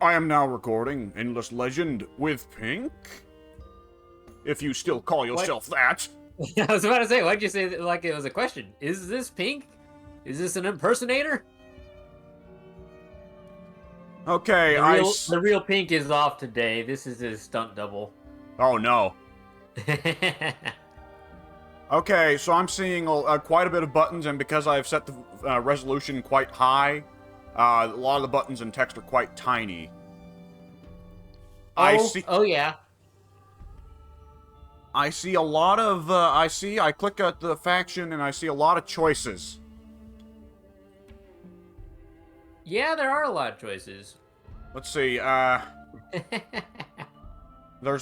I am now recording Endless Legend with Pink. If you still call yourself that. I was about to say, why'd you say that like it was a question? Is this Pink? Is this an impersonator? Okay, The real Pink is off today. This is his stunt double. Oh no. Okay, so I'm seeing quite a bit of buttons, and because I've set the resolution quite high, a lot of the buttons and text are quite tiny. Oh yeah. I see a lot of, I click at the faction and I see a lot of choices. Yeah, there are a lot of choices. Let's see, there's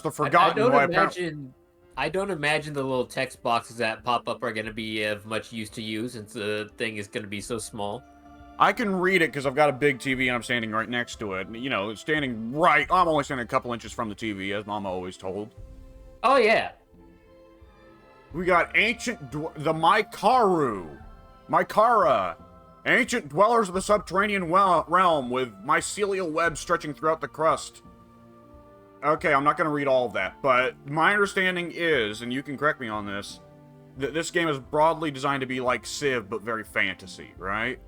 the Forgotten. I don't imagine the little text boxes that pop up are going to be of much use to you since the thing is going to be so small. I can read it because I've got a big TV and I'm standing right next to it. You know, I'm only standing a couple inches from the TV, as Mama always told. Oh, yeah. We got the Mycara, ancient dwellers of the subterranean realm with mycelial webs stretching throughout the crust. Okay, I'm not going to read all of that, but my understanding is, and you can correct me on this, that this game is broadly designed to be like Civ, but very fantasy, right?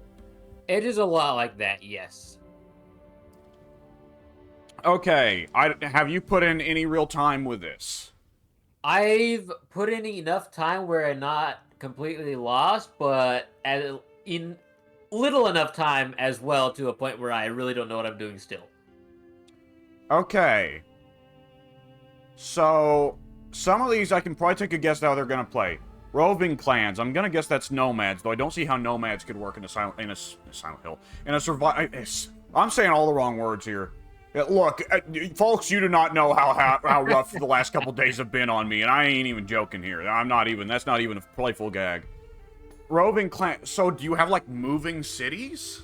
It is a lot like that, yes. Okay, have you put in any real time with this? I've put in enough time where I'm not completely lost, but in little enough time as well to a point where I really don't know what I'm doing still. Okay. So, some of these I can probably take a guess how they're gonna play. Roving clans. I'm gonna guess that's nomads, though I don't see how nomads could work in a Silent Hill. I'm saying all the wrong words here. Look, folks, you do not know how rough the last couple days have been on me, and I ain't even joking here. That's not even a playful gag. Roving clan. So, do you have, like, moving cities?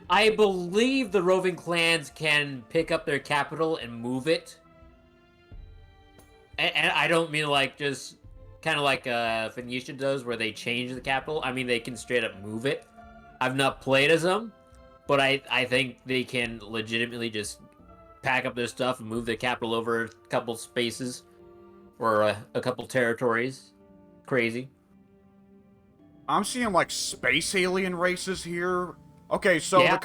I believe the roving clans can pick up their capital and move it. And I don't mean like just kind of like Phoenicia does, where they change the capital. I mean, they can straight up move it. I've not played as them, but I think they can legitimately just pack up their stuff and move their capital over a couple spaces or a couple territories. Crazy. I'm seeing, like, space alien races here. Okay, so yeah.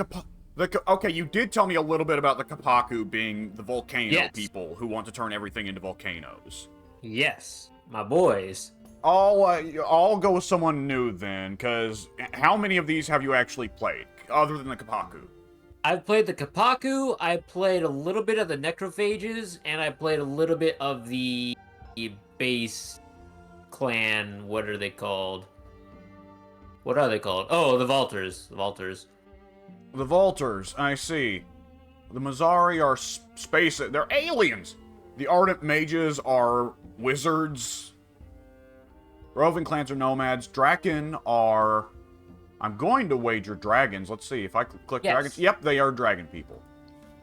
Okay, you did tell me a little bit about the Kapaku being the volcano Yes. people who want to turn everything into volcanoes. Yes, my boys. I'll go with someone new then, because how many of these have you actually played, other than the Kapaku? I've played the Kapaku, I played a little bit of the Necrophages, and I played a little bit of the base clan. What are they called? Oh, the Vaulters. The Vaulters, I see. The Mazari are space... They're aliens! The Ardent Mages are wizards. Roving clans are nomads. Draken are... I'm going to wager dragons. Let's see, if I click dragons... Yep, they are dragon people.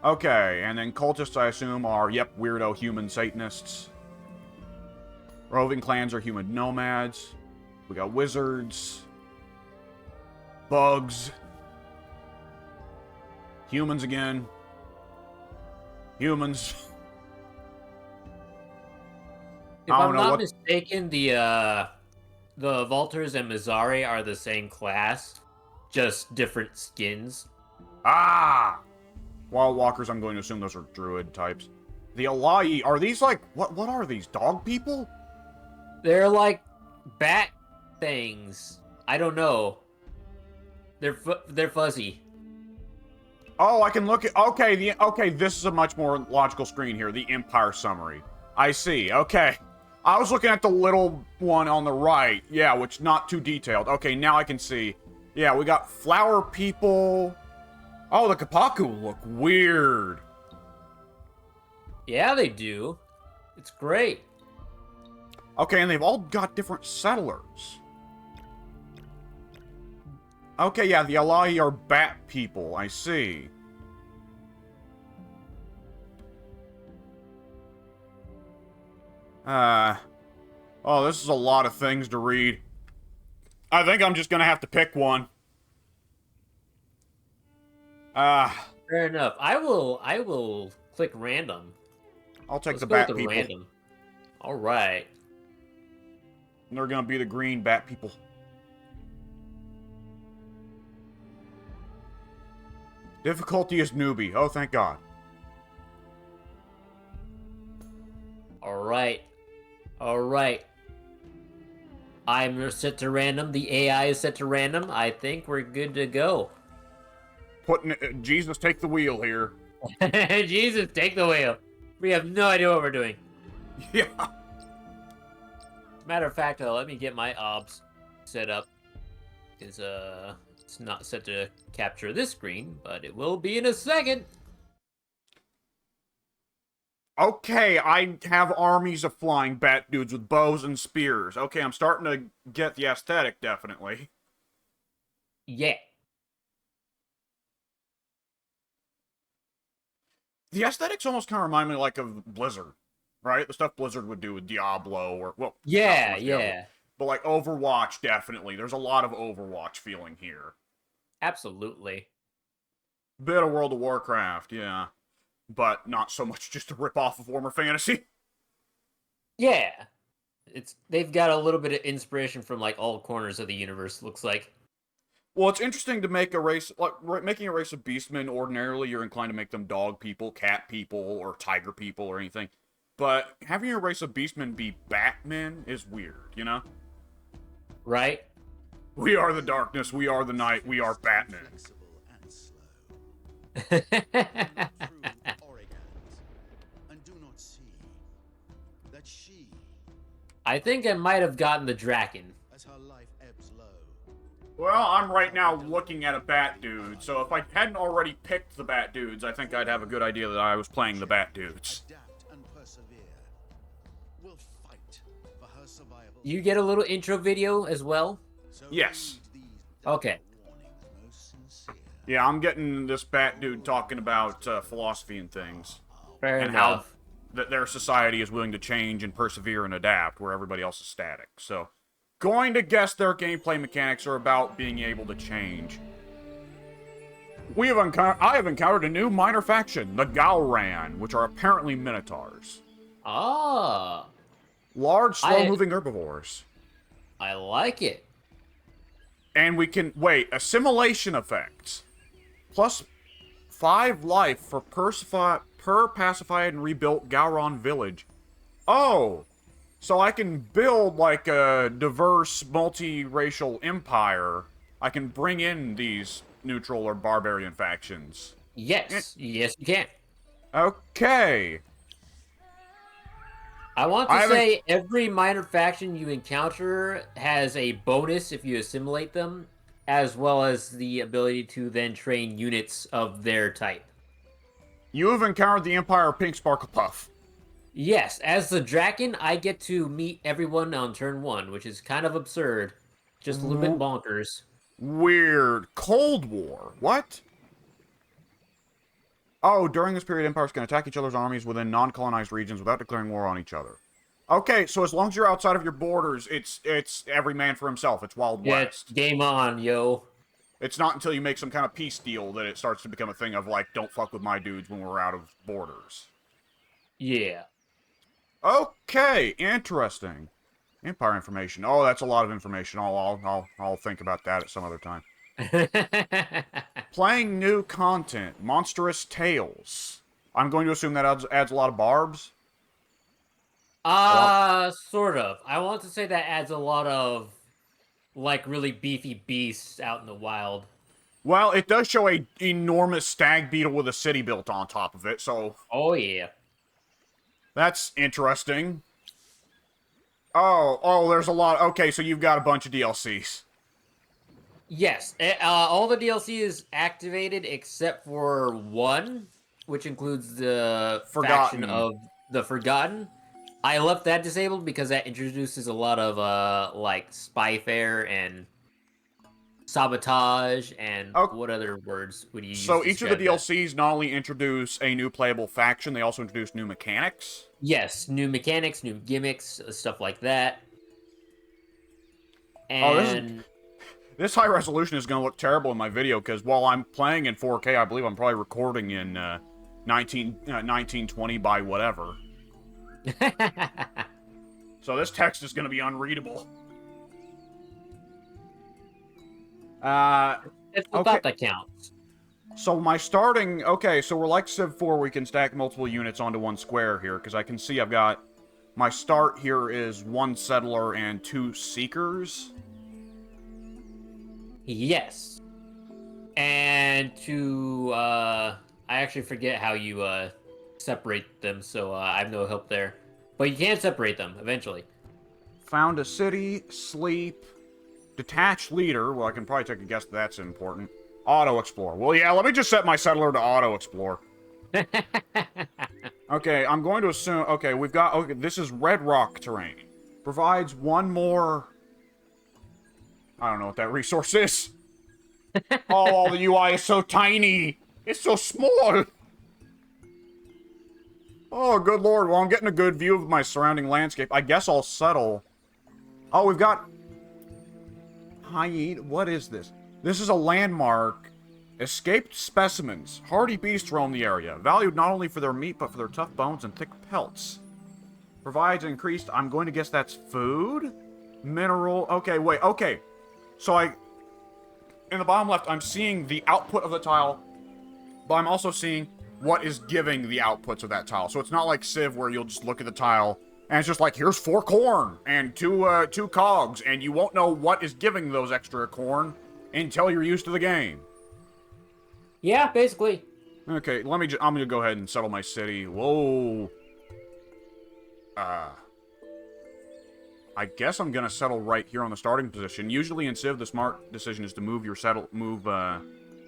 Okay, and then cultists, I assume, are, weirdo human Satanists. Roving clans are human nomads. We got wizards. Bugs. Humans again. Humans. If I'm not mistaken, the Vaulters and Mazari are the same class, just different skins. Ah! Wild Walkers, I'm going to assume those are druid types. The Alai, are these like, what are these, dog people? They're like bat things. I don't know. They're fuzzy. Oh, I can look at... Okay, this is a much more logical screen here. The Empire summary. I see. Okay. I was looking at the little one on the right. Yeah, which not too detailed. Okay, now I can see. Yeah, we got flower people. Oh, the Kapaku look weird. Yeah, they do. It's great. Okay, and they've all got different settlers. Okay, yeah, the Alai are bat people. I see. Oh, this is a lot of things to read. I think I'm just gonna have to pick one. Fair enough. I will click random. I'll take Let's the go with bat the people. random. All right. And they're gonna be the green bat people. Difficulty is newbie. Oh, thank God. All right. All right. I'm set to random. The AI is set to random. I think we're good to go. Jesus, take the wheel here. Jesus, take the wheel. We have no idea what we're doing. Yeah. Matter of fact, let me get my obs set up. Because it's not set to capture this screen, but it will be in a second. Okay, I have armies of flying bat dudes with bows and spears. Okay, I'm starting to get the aesthetic, definitely. Yeah. The aesthetics almost kind of remind me like of Blizzard, right? The stuff Blizzard would do with Diablo or, well, Yeah, not so much Diablo, yeah. but like Overwatch, definitely. There's a lot of Overwatch feeling here. Absolutely. Bit of World of Warcraft, yeah. But not so much just a rip-off of Warhammer Fantasy. Yeah. They've got a little bit of inspiration from like all corners of the universe, looks like. Well, it's interesting to make a race, like, making a race of beastmen, ordinarily you're inclined to make them dog people, cat people, or tiger people, or anything. But having a race of beastmen be Batmen is weird, you know? Right? We are the darkness, we are the night, we are Batman. I think I might have gotten the Draken. Well, I'm right now looking at a Bat Dude, so if I hadn't already picked the Bat Dudes, I think I'd have a good idea that I was playing the Bat Dudes. You get a little intro video as well? Yes. Okay. Yeah, I'm getting this Bat Dude talking about philosophy and things. Fair and enough. how that their society is willing to change and persevere and adapt, where everybody else is static. So, going to guess their gameplay mechanics are about being able to change. I have encountered a new minor faction, the Galran, which are apparently Minotaurs. Ah. Large, slow-moving herbivores. I like it. And we can, wait, assimilation effects. Plus 5 life for per pacified and rebuilt Gowron village. Oh! So I can build, like, a diverse, multi-racial empire. I can bring in these neutral or barbarian factions. Yes. Yes, you can. Okay. I want to say every minor faction you encounter has a bonus if you assimilate them, as well as the ability to then train units of their type. You have encountered the Empire Pink Sparkle Puff. Yes, as the Draken, I get to meet everyone on turn 1, which is kind of absurd. Just a little bit bonkers. Weird. Cold War. What? Oh, during this period, empires can attack each other's armies within non-colonized regions without declaring war on each other. Okay, so as long as you're outside of your borders, it's every man for himself. It's Wild West. Yeah, game on, yo. It's not until you make some kind of peace deal that it starts to become a thing of, like, don't fuck with my dudes when we're out of borders. Yeah. Okay, interesting. Empire information. Oh, that's a lot of information. I'll think about that at some other time. Playing new content. Monstrous Tales. I'm going to assume that adds a lot of barbs. Sort of. I want to say that adds a lot of, like, really beefy beasts out in the wild. Well, it does show a enormous stag beetle with a city built on top of it, so... Oh, yeah. That's interesting. Oh, there's a lot... Okay, so you've got a bunch of DLCs. Yes, all the DLC is activated except for one, which includes the faction of the Forgotten. I left that disabled because that introduces a lot of, like, spyfare and sabotage and what other words would you use? So each of the describe DLCs not only introduce a new playable faction, they also introduce new mechanics? Yes, new mechanics, new gimmicks, stuff like that. And This high resolution is gonna look terrible in my video, because while I'm playing in 4K, I believe I'm probably recording in 1920 by whatever. So this text is gonna be unreadable. It's the Okay. thought that counts. So my starting... Okay, so we're like Civ 4, we can stack multiple units onto one square here, because I can see I've got... My start here is 1 settler and 2 seekers. Yes. And to, I actually forget how you, separate them, so, I have no help there. But you can separate them, eventually. Found a city, sleep, detach leader. Well, I can probably take a guess that's important. Auto explore. Well, yeah, let me just set my settler to auto explore. Okay, I'm going to assume... Okay, we've got... Okay, this is red rock terrain. Provides one more... I don't know what that resource is. Oh, the UI is so tiny. It's so small. Oh, good lord. Well, I'm getting a good view of my surrounding landscape. I guess I'll settle. Oh, we've got... Hyena... What is this? This is a landmark. Escaped specimens. Hardy beasts roam the area. Valued not only for their meat, but for their tough bones and thick pelts. Provides increased... I'm going to guess that's food? Mineral... Okay, wait. Okay. So in the bottom left, I'm seeing the output of the tile, but I'm also seeing what is giving the outputs of that tile. So it's not like Civ where you'll just look at the tile and it's just like, here's 4 corn and two cogs, and you won't know what is giving those extra corn until you're used to the game. Yeah, basically. Okay, I'm gonna go ahead and settle my city. Whoa. I guess I'm gonna settle right here on the starting position. Usually in Civ, the smart decision is to move your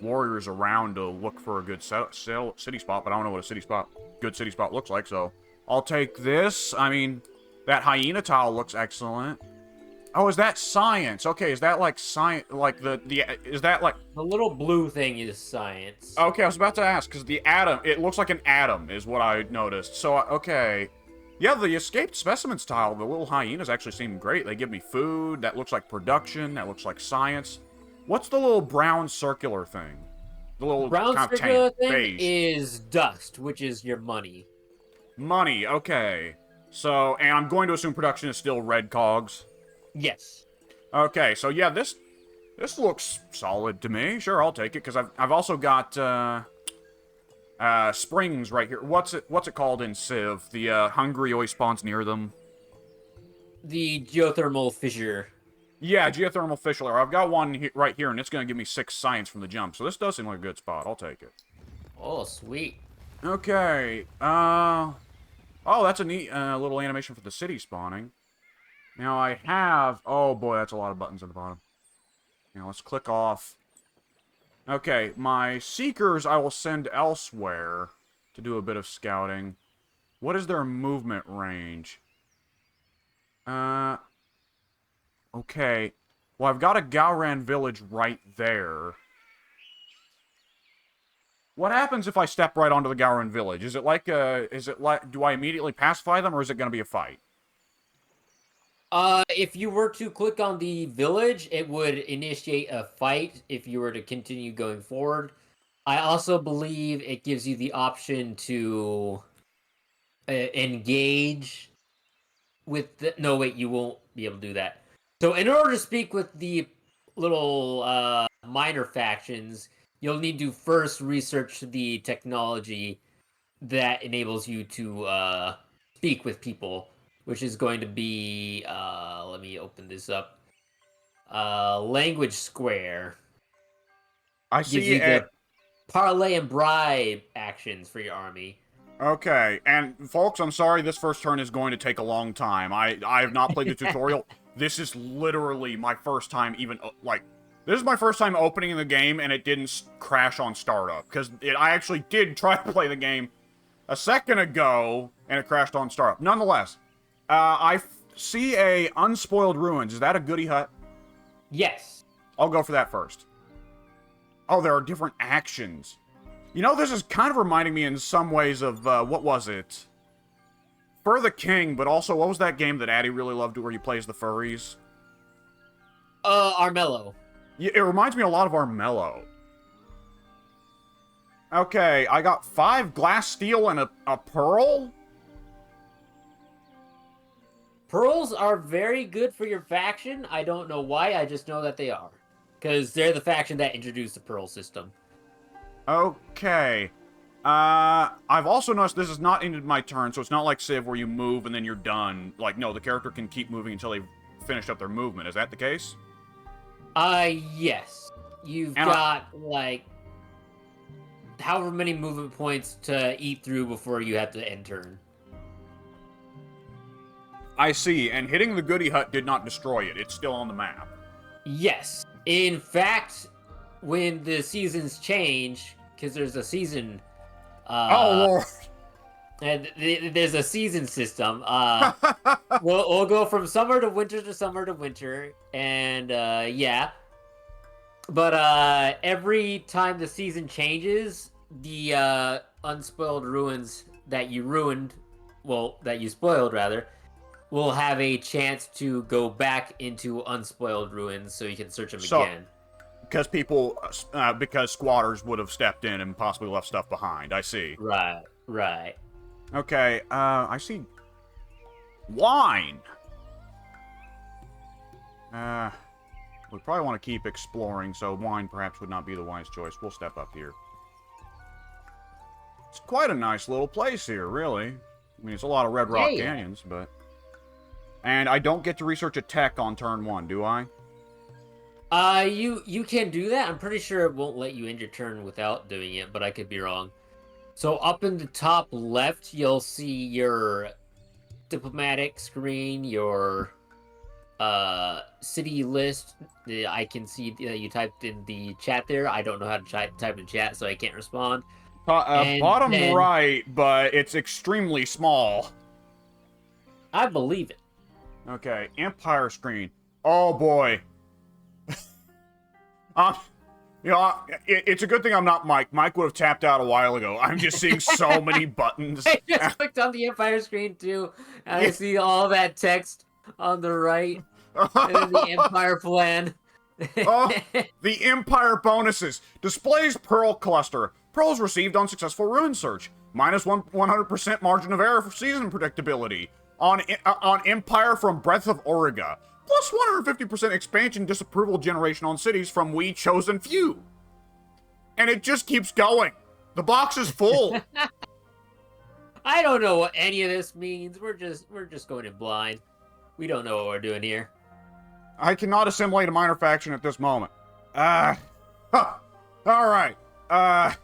warriors around to look for a good city spot, but I don't know what a good city spot looks like, so I'll take this. I mean, that hyena tile looks excellent. Oh, is that science? Okay, is that like science? Like is that like The little blue thing is science. Okay, I was about to ask because the atom. It looks like an atom, is what I noticed. So okay. Yeah, the escaped specimens tile, the little hyenas actually seem great. They give me food. That looks like production. That looks like science. What's the little brown circular thing? The little Brown kind of circular thing beige. is dust, which is your money. Money, okay. So, and I'm going to assume production is still red cogs. Yes. Okay, so yeah, this looks solid to me. Sure, I'll take it, because I've also got, springs right here. What's it called in Civ? The hungry always spawns near them. The geothermal fissure. Yeah, geothermal fissure. I've got one right here, and it's going to give me 6 science from the jump. So this does seem like a good spot. I'll take it. Oh, sweet. Okay. Oh, that's a neat little animation for the city spawning. Now I have... Oh boy, that's a lot of buttons at the bottom. Now let's click off. Okay, my Seekers I will send elsewhere to do a bit of scouting. What is their movement range? Okay. Well, I've got a Gowran village right there. What happens if I step right onto the Gowran village? Is it like, do I immediately pacify them, or is it going to be a fight? If you were to click on the village, it would initiate a fight if you were to continue going forward. I also believe it gives you the option to engage with the... No, wait, you won't be able to do that. So in order to speak with the little minor factions, you'll need to first research the technology that enables you to speak with people, which is going to be, let me open this up. Language Square. I Gives see you it. the parlay and bribe actions for your army. Okay, and folks, I'm sorry this first turn is going to take a long time. I have not played the tutorial. This is literally my first time even, this is my first time opening the game, and it didn't crash on startup. Because I actually did try to play the game a second ago, and it crashed on startup. Nonetheless, I see a Unspoiled Ruins. Is that a goody hut? Yes. I'll go for that first. Oh, there are different actions. You know, this is kind of reminding me in some ways of, what was it? For the King, but also, what was that game that Addy really loved where you plays the furries? Armello. It reminds me a lot of Armello. Okay, I got 5 glass, steel, and a pearl? Pearls are very good for your faction. I don't know why, I just know that they are. Because they're the faction that introduced the pearl system. Okay. I've also noticed this is not ended my turn, so it's not like Civ where you move and then you're done. Like, no, the character can keep moving until they've finished up their movement. Is that the case? Yes. You've And got, like, however many movement points to eat through before you have to end turn. I see, and hitting the goody hut did not destroy it. It's still on the map. Yes. In fact, when the seasons change, because there's a season... oh, Lord. And there's a season system. We'll go from summer to winter to summer to winter, and yeah. But every time the season changes, the unspoiled ruins that you ruined, well, that you spoiled rather, will have a chance to go back into unspoiled ruins, so you can search them again. Because because squatters would have stepped in and possibly left stuff behind. I see. Right. Okay, I see wine. We probably want to keep exploring, so wine perhaps would not be the wise choice. We'll step up here. It's quite a nice little place here, really. I mean, it's a lot of Red Rock Canyons, but... And I don't get to research a tech on turn 1, do I? You can do that. I'm pretty sure it won't let you end your turn without doing it, but I could be wrong. So up in the top left, you'll see your diplomatic screen, your city list. I can see you typed in the chat there. I don't know how to type in chat, so I can't respond. Bottom right, but it's extremely small. I believe it. Okay, Empire screen. Oh boy. It's a good thing I'm not Mike. Mike would have tapped out a while ago. I'm just seeing so many buttons. I just clicked on the Empire screen too, and I see all that text on the right, and then the Empire plan. Oh, the Empire bonuses. Displays Pearl Cluster. Pearls received on successful ruin search. Minus 100% margin of error for season predictability. On Empire from Breath of Auriga. Plus 150% expansion disapproval generation on cities from We Chosen Few. And it just keeps going. The box is full. I don't know what any of this means. We're just going in blind. We don't know what we're doing here. I cannot assimilate a minor faction at this moment. Alright. I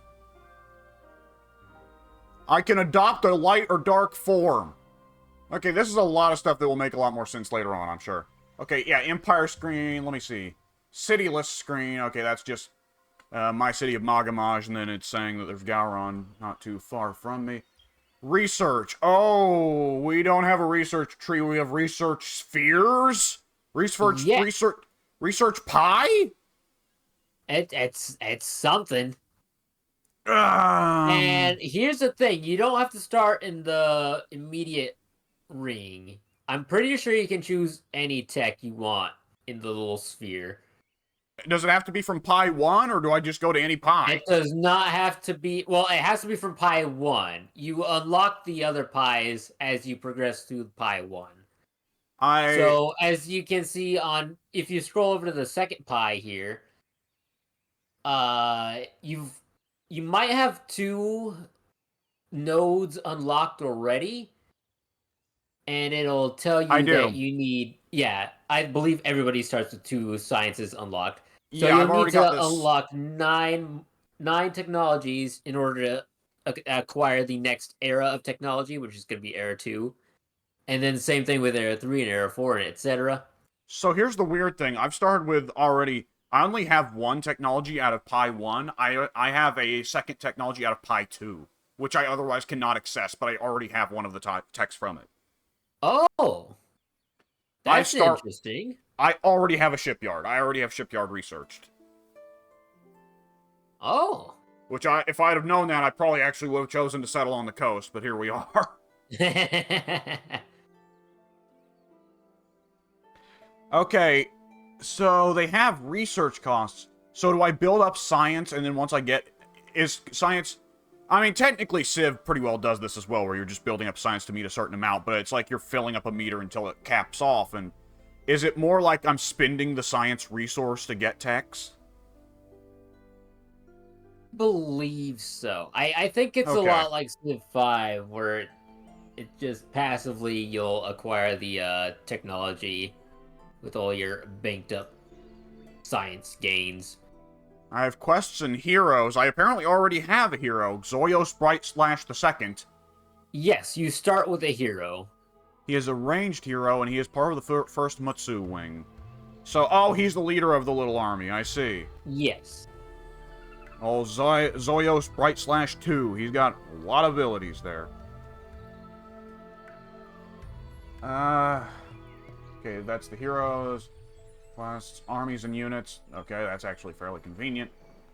can adopt a light or dark form. Okay, this is a lot of stuff that will make a lot more sense later on, I'm sure. Okay, yeah, Empire screen, let me see. City list screen, okay, that's just my city of Magamaj, and then it's saying that there's Gowron not too far from me. Research. Oh, we don't have a research tree, we have research spheres? Research pie? It's something. And here's the thing, you don't have to start in the immediate ring. I'm pretty sure you can choose any tech you want in the little sphere. Does it have to be from Pi 1, or do I just go to any Pi? It does not have to be... Well, it has to be from Pi 1. You unlock the other Pis as you progress through Pi 1. So, as you can see on... If you scroll over to the second Pi here, you might have 2 nodes unlocked already, and it'll tell you that you need... Yeah, I believe everybody starts with 2 sciences unlocked. So yeah, you'll need to unlock 9 technologies in order to acquire the next era of technology, which is going to be Era 2. And then same thing with Era 3 and Era 4, and etc. So here's the weird thing. I've started with already... I only have 1 technology out of Pi 1. I have a second technology out of Pi 2, which I otherwise cannot access, but I already have one of the techs from it. Oh! That's interesting. I already have a shipyard. I already have shipyard researched. Oh. Which, if I'd have known that, I probably actually would have chosen to settle on the coast, but here we are. Okay. So they have research costs. So do I build up science, and then once I get... Is science... I mean, technically Civ pretty well does this as well, where you're just building up science to meet a certain amount, but it's like you're filling up a meter until it caps off, and... Is it more like I'm spending the science resource to get techs? Believe so. I think it's a lot like Civ 5, where it just passively you'll acquire the technology with all your banked up science gains. I have quests and heroes. I apparently already have a hero, Zoyos Bright Slash II. Yes, you start with a hero. He is a ranged hero, and he is part of the first Mutsu wing. So, oh, he's the leader of the little army, I see. Yes. Oh, Zoyos Bright Slash 2. He's got a lot of abilities there. Okay, that's the heroes. Quests, armies, and units. Okay, that's actually fairly convenient.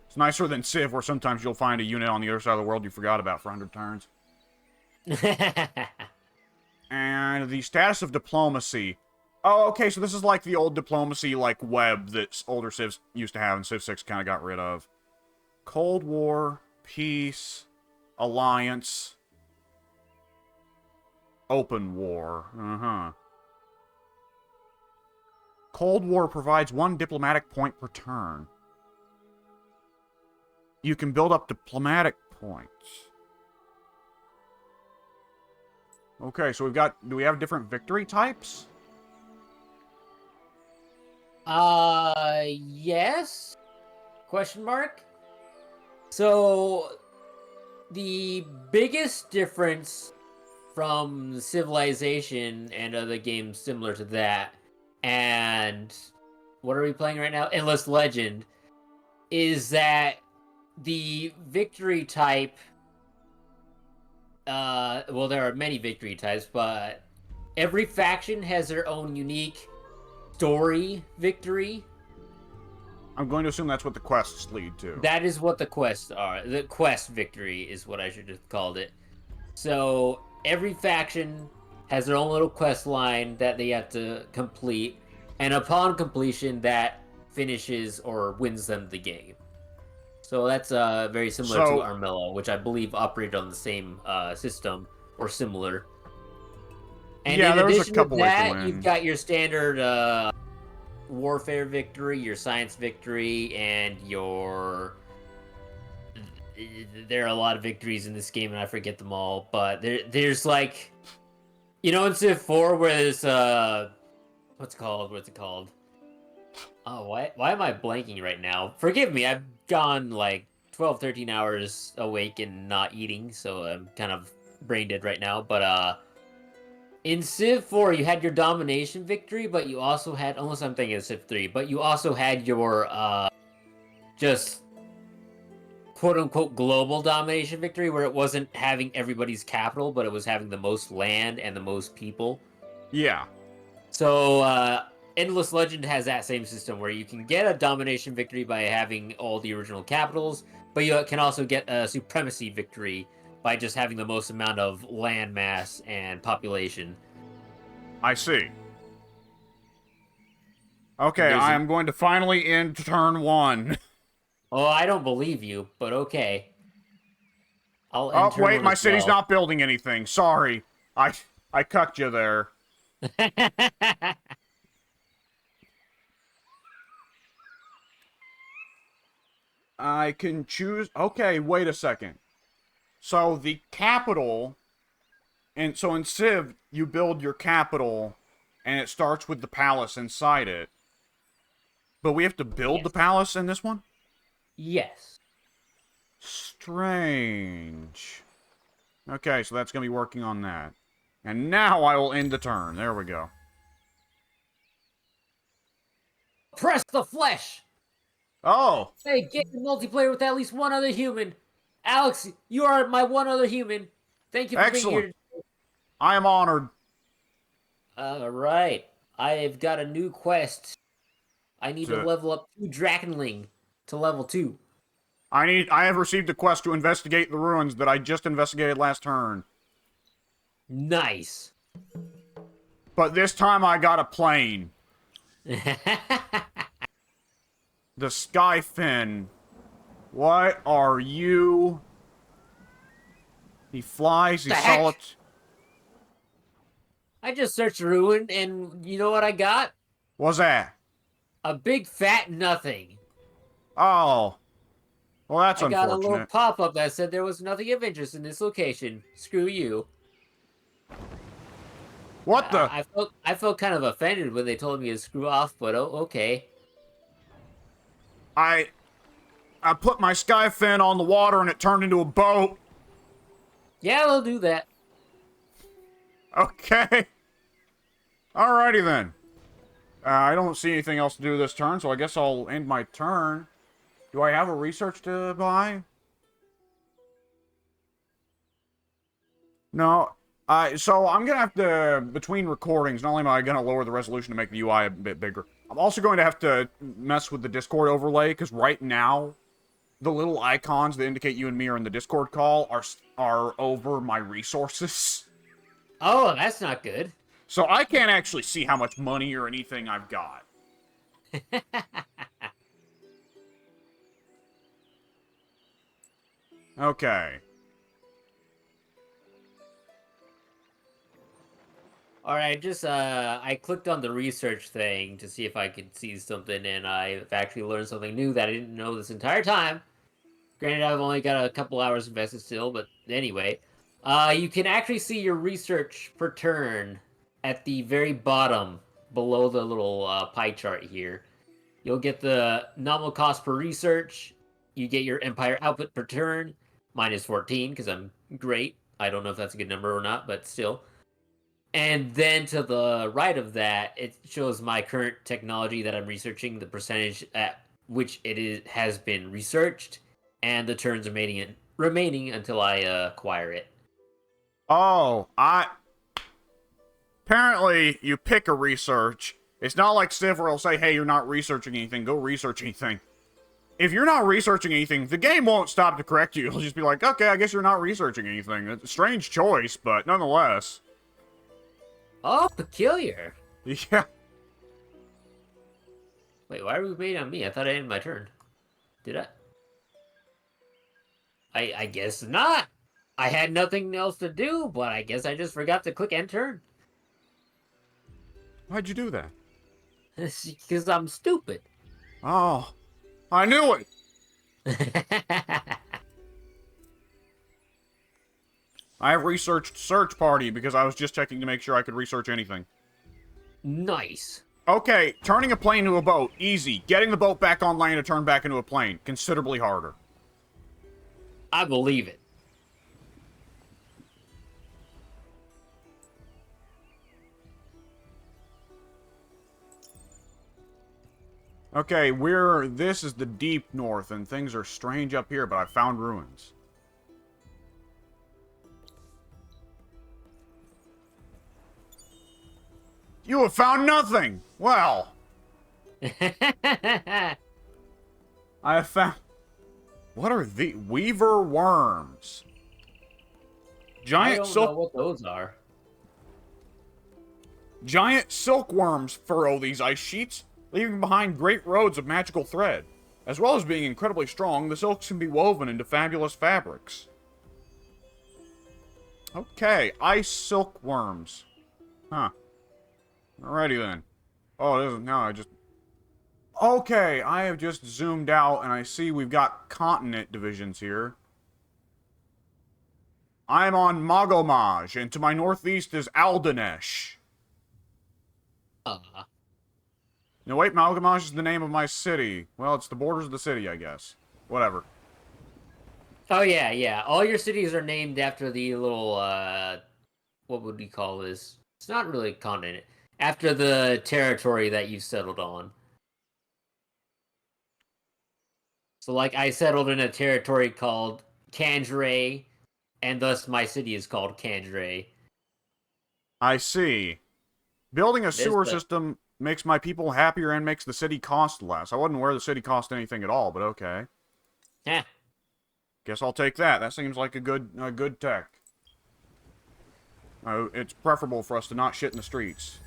It's nicer than Civ, where sometimes you'll find a unit on the other side of the world you forgot about for 100 turns. And the status of diplomacy. Oh, okay, so this is like the old diplomacy, like, web that older Civs used to have, and Civ 6 kind of got rid of. Cold War, Peace, Alliance, Open War. Cold War provides 1 diplomatic point per turn. You can build up diplomatic points. Okay, so we've got... Do we have different victory types? Yes? Question mark? So, the biggest difference from Civilization and other games similar to that, and what are we playing right now? Endless Legend, is that the victory type... well, there are many victory types, but every faction has their own unique story victory. I'm going to assume that's what the quests lead to. That is what the quests are. The quest victory is what I should have called it. So every faction has their own little quest line that they have to complete, and upon completion, that finishes or wins them the game. So that's very similar to Armilla, which I believe operated on the same system or similar. And yeah, in addition a couple to that, you've got your standard warfare victory, your science victory, and your... There are a lot of victories in this game, and I forget them all. But there's like... You know in Civ 4 where there's... What's it called? Oh, why am I blanking right now? Forgive me, I've gone like 12, 13 hours awake and not eating, so I'm kind of brain dead right now. But in Civ 4, you had your domination victory, but you also had, unless I'm thinking of Civ 3, but you also had your just quote-unquote global domination victory, where it wasn't having everybody's capital, but it was having the most land and the most people. Yeah. So, Endless Legend has that same system where you can get a domination victory by having all the original capitals, but you can also get a supremacy victory by just having the most amount of land mass and population. I see. Okay, I am going to finally end turn 1. Oh, I don't believe you, but okay. I'll end turn wait, my city's not building anything. Sorry. I cucked you there. I can choose... Okay, wait a second. So, the capital... And so in Civ, you build your capital, and it starts with the palace inside it. But we have to build the palace in this one? Yes. Strange. Okay, so that's going to be working on that. And now I will end the turn. There we go. Press the flesh! Oh! Hey, get the multiplayer with at least one other human. Alex, you are my one other human. Thank you for being here. I am honored. Alright. I have got a new quest. I need to level up 2 Drakenling to level 2. I have received a quest to investigate the ruins that I just investigated last turn. Nice. But this time I got a plane. the Skyfin. What are you? He flies, he's The heck? solid. I just searched Ruin, and you know what I got? What's that? A big fat nothing. Oh. Well, that's I got a little unfortunate. pop-up that said there was nothing of interest in this location. Screw you. What the? I felt kind of offended when they told me to screw off, but okay. I put my Skyfin on the water and it turned into a boat. Yeah, they'll do that. Okay. Alrighty then. I don't see anything else to do this turn, so I guess I'll end my turn. Do I have a research to buy? No. So I'm gonna have to, between recordings, not only am I gonna lower the resolution to make the UI a bit bigger, I'm also going to have to mess with the Discord overlay, because right now, the little icons that indicate you and me are in the Discord call are over my resources. Oh, that's not good. So I can't actually see how much money or anything I've got. Okay. Alright, just, I clicked on the research thing to see if I could see something, and I've actually learned something new that I didn't know this entire time. Granted, I've only got a couple hours invested still, but anyway. You can actually see your research per turn at the very bottom, below the little pie chart here. You'll get the nominal cost per research. You get your empire output per turn, minus 14, because I'm great. I don't know if that's a good number or not, but still. And then to the right of that, it shows my current technology that I'm researching, the percentage at which has been researched, and the turns remaining until I acquire it. Oh, apparently you pick a research. It's not like Civ where it'll say, hey, you're not researching anything, go research anything. If you're not researching anything, the game won't stop to correct you. It'll just be like, okay, I guess you're not researching anything. It's a strange choice, but nonetheless. Oh, peculiar. Yeah. Wait, why are we waiting on me? I thought I ended my turn. Did I? I guess not. I had nothing else to do, but I guess I just forgot to click end turn. Why'd you do that? Because I'm stupid. Oh, I knew it. I have researched Search Party because I was just checking to make sure I could research anything. Nice. Okay, turning a plane to a boat, easy. Getting the boat back on land to turn back into a plane, considerably harder. I believe it. Okay, this is the deep north, and things are strange up here, but I found ruins. You have found nothing! Well. I have found... What are the... Weaver worms. Giant I don't know what those are. Giant silkworms furrow these ice sheets, leaving behind great roads of magical thread. As well as being incredibly strong, the silks can be woven into fabulous fabrics. Okay, ice silkworms. Huh. Alrighty then. Oh, this is... No, I just... Okay, I have just zoomed out, and I see we've got continent divisions here. I'm on Magomaj, and to my northeast is Aldanesh. No, wait, Malgamaj is the name of my city. Well, it's the borders of the city, I guess. Whatever. Oh, yeah, yeah. All your cities are named after the little, what would we call this? It's not really a continent. After the territory that you've settled on. So, like, I settled in a territory called Kandre, and thus my city is called Kandre. I see. Building a sewer system makes my people happier and makes the city cost less. I wasn't aware the city cost anything at all, but okay. Yeah. Guess I'll take that. That seems like a good tech. It's preferable for us to not shit in the streets.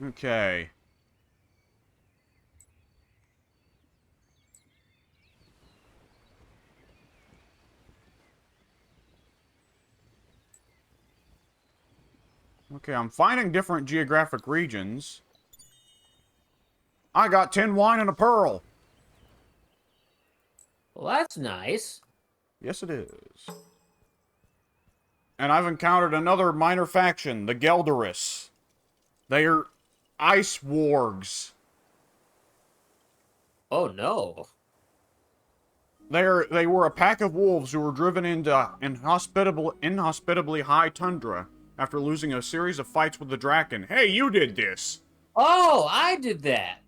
Okay. Okay, I'm finding different geographic regions. I got 10 wine and a pearl. Well, that's nice. Yes, it is. And I've encountered another minor faction, the Gelderis. They are ice wargs. Oh no. They were a pack of wolves who were driven into inhospitably high tundra after losing a series of fights with the Draken. Hey, you did this! Oh, I did that.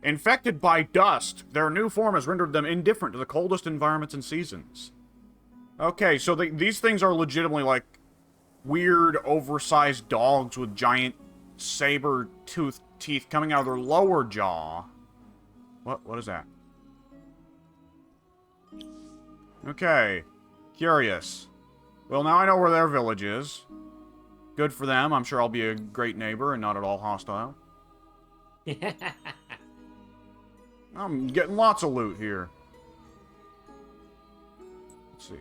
Infected by dust, their new form has rendered them indifferent to the coldest environments and seasons. Okay, so these things are legitimately like weird, oversized dogs with giant saber-toothed teeth coming out of their lower jaw. What is that? Okay. Curious. Well, now I know where their village is. Good for them. I'm sure I'll be a great neighbor and not at all hostile. I'm getting lots of loot here. Let's see.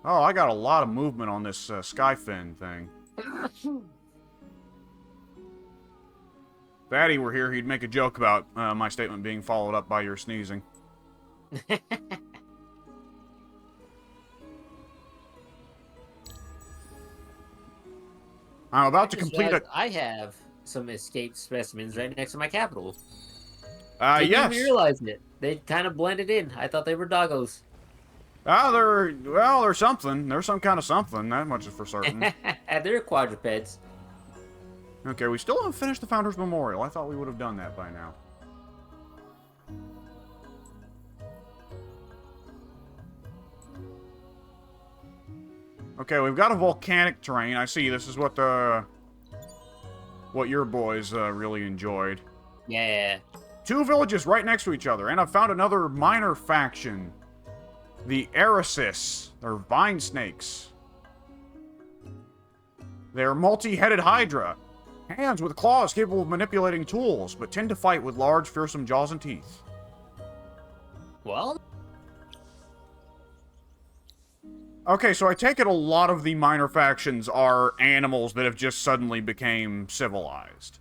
Oh, I got a lot of movement on this Skyfin thing. If Addy were here, he'd make a joke about my statement being followed up by your sneezing. I'm about to complete a... I have some escaped specimens right next to my capital. yes. Didn't even realize it. They kind of blended in. I thought they were doggos. Oh, they're something. They're some kind of something. That much is for certain. They're quadrupeds. Okay, we still haven't finished the Founders Memorial. I thought we would have done that by now. Okay, we've got a volcanic terrain. I see. This is what your boys really enjoyed. Yeah. 2 villages right next to each other, and I've found another minor faction. The Eresis. They're vine snakes. They're multi-headed hydra. Hands with claws capable of manipulating tools, but tend to fight with large, fearsome jaws and teeth. Well... Okay, so I take it a lot of the minor factions are animals that have just suddenly became civilized.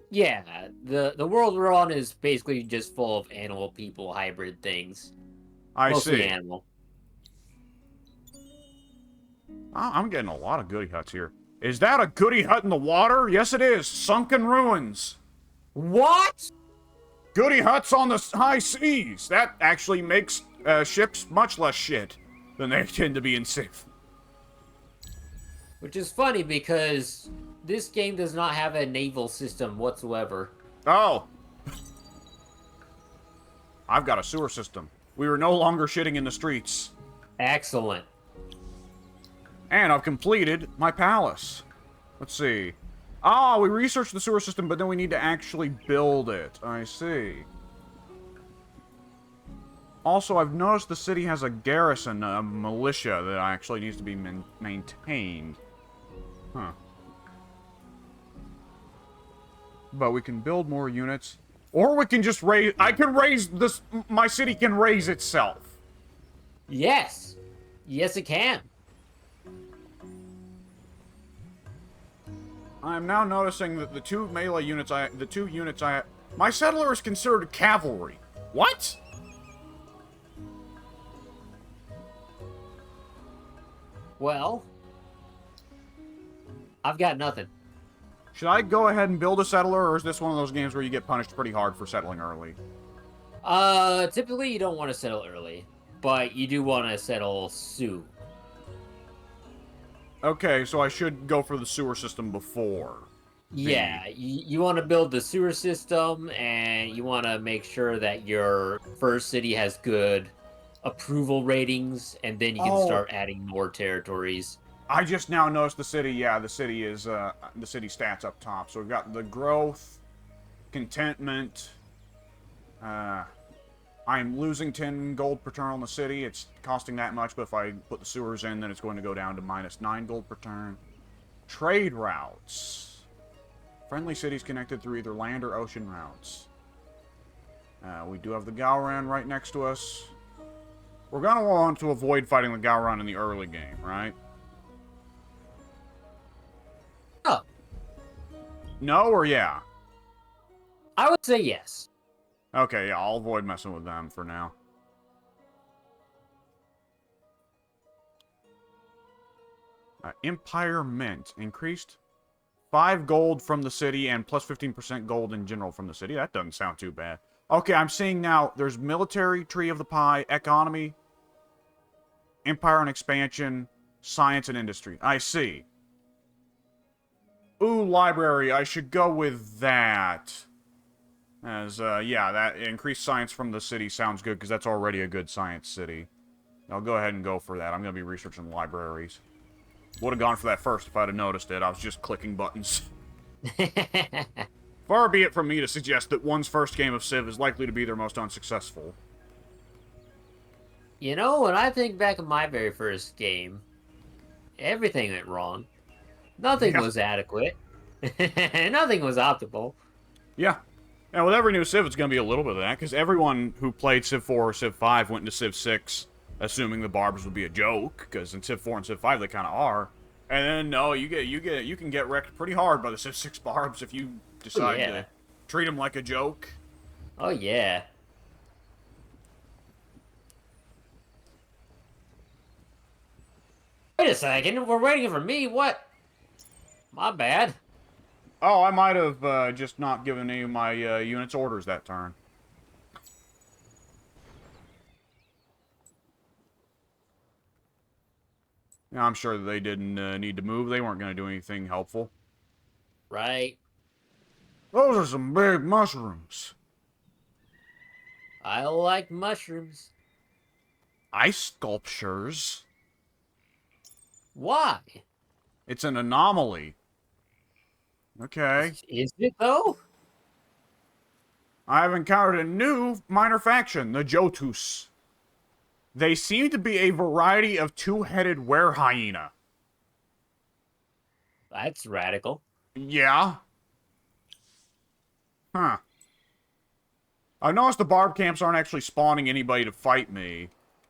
Yeah, the world we're on is basically just full of animal people hybrid things. I Mostly see. animal. I'm getting a lot of goody huts here. Is that a goody hut in the water? Yes, it is. Sunken ruins. What? Goody huts on the high seas. That actually makes ships much less shit than they tend to be in Civ. Which is funny because this game does not have a naval system whatsoever. Oh. I've got a sewer system. We are no longer shitting in the streets. Excellent. And I've completed my palace. Let's see. Ah, we researched the sewer system, but then we need to actually build it. I see. Also, I've noticed the city has a garrison, a militia, that actually needs to be maintained. Huh. But we can build more units. Or we can just raise... I can raise this... My city can raise itself. Yes. Yes, it can. I'm now noticing that the 2 melee units my settler is considered cavalry. What? Well, I've got nothing. Should I go ahead and build a settler, or is this one of those games where you get punished pretty hard for settling early? Typically you don't want to settle early, but you do want to settle soon. Okay, so I should go for the sewer system before. Yeah, you want to build the sewer system, and you want to make sure that your first city has good approval ratings, and then you can start adding more territories. I just now noticed the city. Yeah, the city is the city stats up top. So we've got the growth, contentment. I'm losing 10 gold per turn on the city. It's costing that much, but if I put the sewers in, then it's going to go down to -9 gold per turn. Trade routes. Friendly cities connected through either land or ocean routes. We do have the Gowran right next to us. We're going to want to avoid fighting the Gowran in the early game, right? Oh, No or yeah? I would say yes. Okay, yeah, I'll avoid messing with them for now. Empire Mint. Increased 5 gold from the city and plus 15% gold in general from the city. That doesn't sound too bad. Okay, I'm seeing now there's military, tree of the pie, economy, empire and expansion, science and industry. I see. Ooh, library. I should go with that. As, yeah, that increased science from the city sounds good because that's already a good science city. I'll go ahead and go for that. I'm going to be researching libraries. Would have gone for that first if I'd have noticed it. I was just clicking buttons. Far be it from me to suggest that one's first game of Civ is likely to be their most unsuccessful. You know, when I think back of my very first game, everything went wrong. Nothing was adequate. Nothing was optimal. Yeah. And with every new Civ, it's going to be a little bit of that, because everyone who played Civ 4 or Civ 5 went into Civ 6 assuming the barbs would be a joke, because in Civ 4 and Civ 5 they kind of are. And then, no, you can get wrecked pretty hard by the Civ 6 barbs if you decide to treat them like a joke. Oh, yeah. Wait a second, we're waiting for me, what? My bad. Oh, I might have just not given any of my units orders that turn. Yeah, I'm sure that they didn't need to move. They weren't going to do anything helpful. Right. Those are some big mushrooms. I like mushrooms. Ice sculptures? Why? It's an anomaly. Okay. Is it, though? I've encountered a new minor faction, the Jotus. They seem to be a variety of two-headed were-hyena. That's radical. Yeah. Huh. I've noticed the barb camps aren't actually spawning anybody to fight me.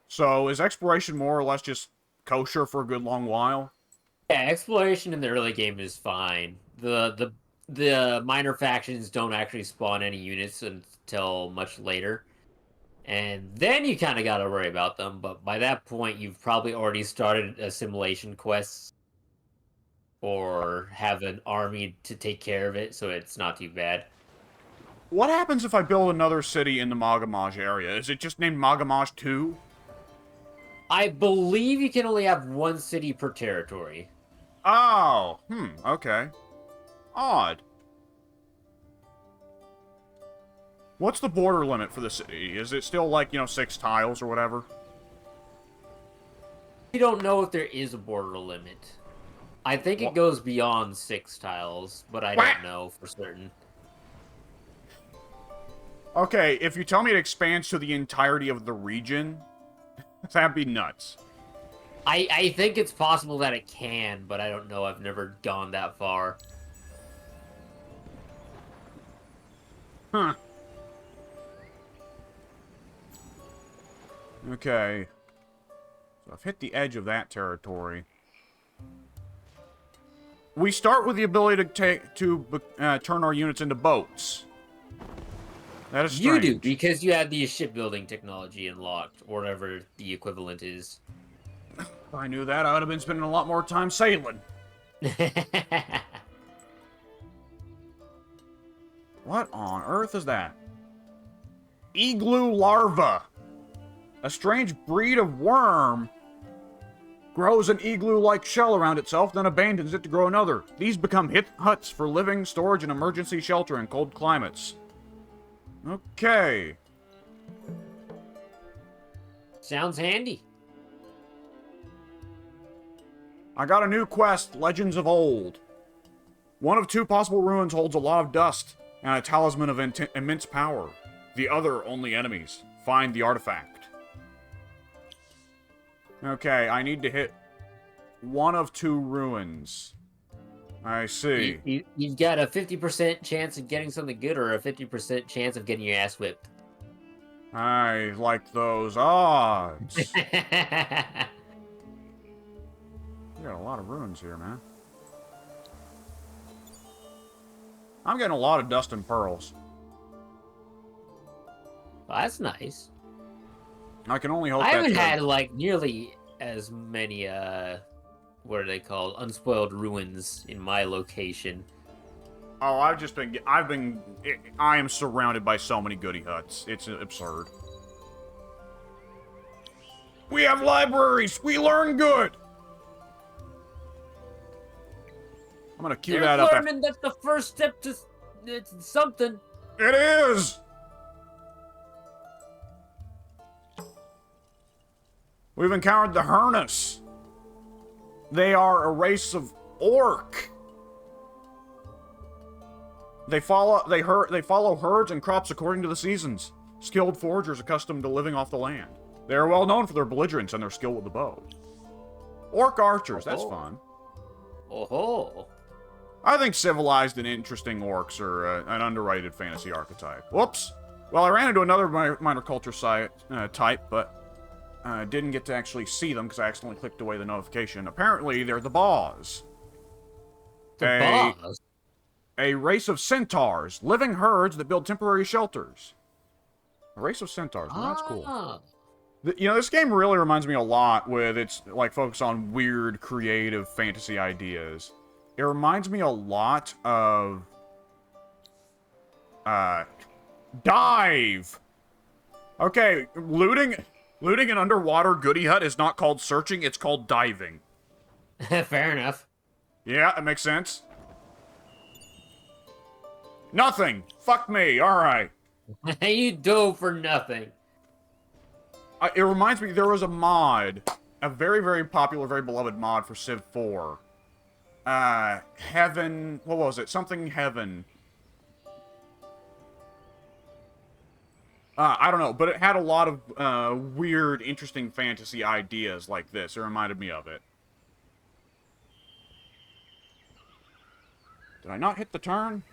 So, is exploration more or less just kosher for a good long while? Yeah, exploration in the early game is fine. The minor factions don't actually spawn any units until much later. And then you kind of got to worry about them, but by that point you've probably already started assimilation quests or have an army to take care of it, so it's not too bad. What happens if I build another city in the Magamaj area? Is it just named Magamaj 2? I believe you can only have one city per territory. Oh, okay. Odd. What's the border limit for the city? Is it still like, 6 tiles or whatever? We don't know if there is a border limit. I think it goes beyond 6 tiles, but I don't know for certain. Okay, if you tell me it expands to the entirety of the region, that'd be nuts. I think it's possible that it can, but I don't know. I've never gone that far. Huh. Okay. So I've hit the edge of that territory. We start with the ability to turn our units into boats. That is strange. You do, because you have the shipbuilding technology unlocked, or whatever the equivalent is. If I knew that, I would have been spending a lot more time sailing. What on earth is that? Igloo larva. A strange breed of worm grows an igloo-like shell around itself, then abandons it to grow another. These become huts for living, storage, and emergency shelter in cold climates. Okay. Sounds handy. I got a new quest, Legends of Old. One of 2 possible ruins holds a lot of dust and a talisman of immense power. The other only enemies. Find the artifact. Okay, I need to hit one of 2 ruins. I see. You've got a 50% chance of getting something good or a 50% chance of getting your ass whipped. I like those odds. You got a lot of ruins here, man. I'm getting a lot of dust and pearls. Well, that's nice. I can only hope I that's haven't good. had like nearly as many what are they called? Unspoiled ruins in my location. Oh, I am surrounded by so many goody huts. It's absurd. We have libraries! We learn good! I'm gonna cue that up. Learning that's the first step to something. It is! We've encountered the Hernus. They are a race of orc. They follow herds and crops according to the seasons. Skilled foragers accustomed to living off the land. They are well known for their belligerence and their skill with the bow. Orc archers, that's fun. Oh-ho. I think civilized and interesting orcs are an underrated fantasy archetype. Whoops. Well, I ran into another minor culture type, but didn't get to actually see them because I accidentally clicked away the notification. Apparently, they're the Baws. The Baws? A race of centaurs, living herds that build temporary shelters. A race of centaurs. Well, that's cool. You know, this game really reminds me a lot with its, like, focus on weird, creative fantasy ideas. It reminds me a lot of... Dive! Okay, looting an underwater goody hut is not called searching, it's called diving. Fair enough. Yeah, that makes sense. Nothing! Fuck me, alright. You dove for nothing. It reminds me, there was a mod, a very, very popular, very beloved mod for Civ 4. Heaven, what was it? Something Heaven. I don't know, but it had a lot of weird, interesting fantasy ideas like this. It reminded me of it. Did I not hit the turn?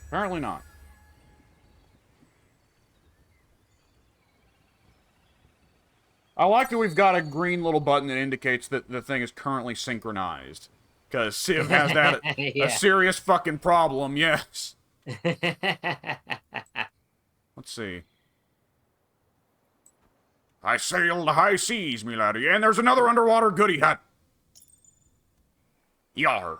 Apparently not. I like that we've got a green little button that indicates that the thing is currently synchronized. Because Civ has that Yeah. a serious fucking problem, yes. Let's see. I sail the high seas, me laddie, and there's another underwater goody hut. Yar.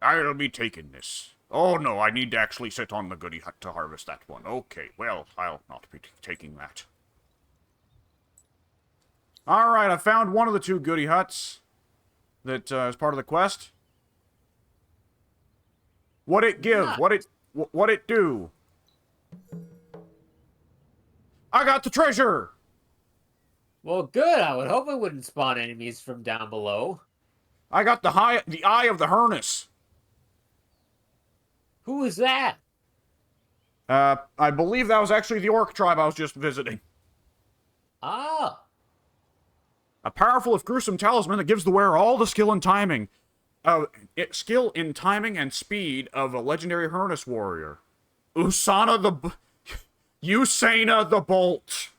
I'll be taking this. Oh no, I need to actually sit on the goody hut to harvest that one. Okay, well, I'll not be taking that. Alright, I found one of the two goody huts that is part of the quest. What it give? What it do? I got the treasure! Well, good. I would hope it wouldn't spawn enemies from down below. I got the eye of the Hernus. Who is that? I believe that was actually the orc tribe I was just visiting. Ah. A powerful if gruesome talisman that gives the wearer all the skill and timing. Skill in timing and speed of a legendary Hernus warrior. Usaina the Bolt.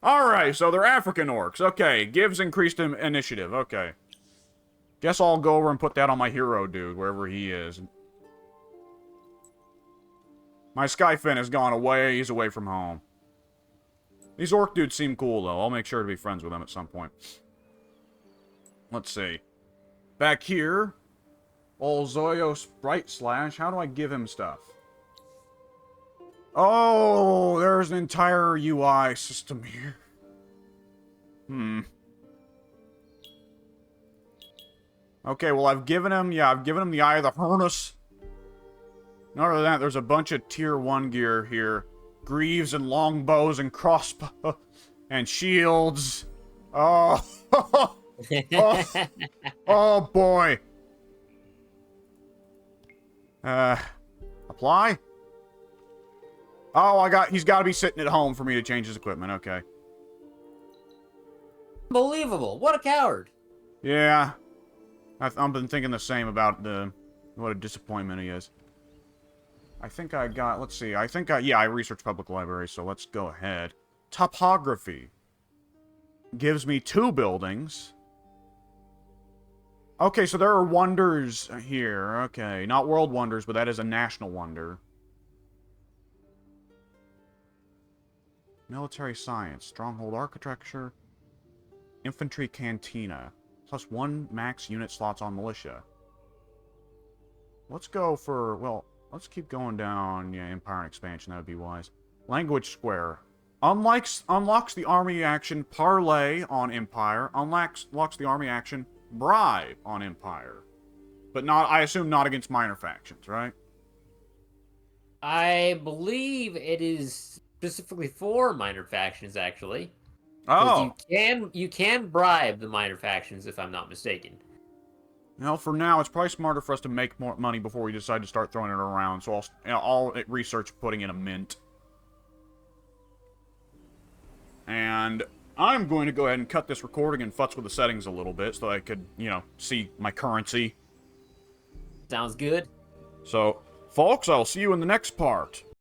Alright, so they're African orcs. Okay, gives increased initiative. Okay. Guess I'll go over and put that on my hero dude, wherever he is. My Skyfin has gone away. He's away from home. These orc dudes seem cool, though. I'll make sure to be friends with them at some point. Let's see. Back here. Old Zoyo Sprite Slash. How do I give him stuff? Oh, there's an entire UI system here. Okay, well, I've given him the Eye of the Hernus. Not only that, there's a bunch of Tier 1 gear here. Greaves and longbows and crossbow and shields. Oh, oh boy. Apply? Oh, he's got to be sitting at home for me to change his equipment. Okay. Unbelievable. What a coward. Yeah. I've been thinking the same about what a disappointment he is. I think I got, let's see, yeah, I researched public libraries, so let's go ahead. Topography. Gives me 2 buildings. Okay, so there are wonders here. Okay, not world wonders, but that is a national wonder. Military science, stronghold architecture, infantry cantina, plus 1 max unit slots on militia. Let's go for, well, let's keep going down. Yeah, empire and expansion, that would be wise. Language square. Unlocks the army action parlay on empire. Unlocks the army action bribe on empire. But not, I assume, not against minor factions, right? I believe it is specifically for minor factions, actually. Oh. Because you can bribe the minor factions, if I'm not mistaken. Well, for now, it's probably smarter for us to make more money before we decide to start throwing it around. So I'll research putting in a mint. And I'm going to go ahead and cut this recording and futz with the settings a little bit so I could, see my currency. Sounds good. So, folks, I'll see you in the next part.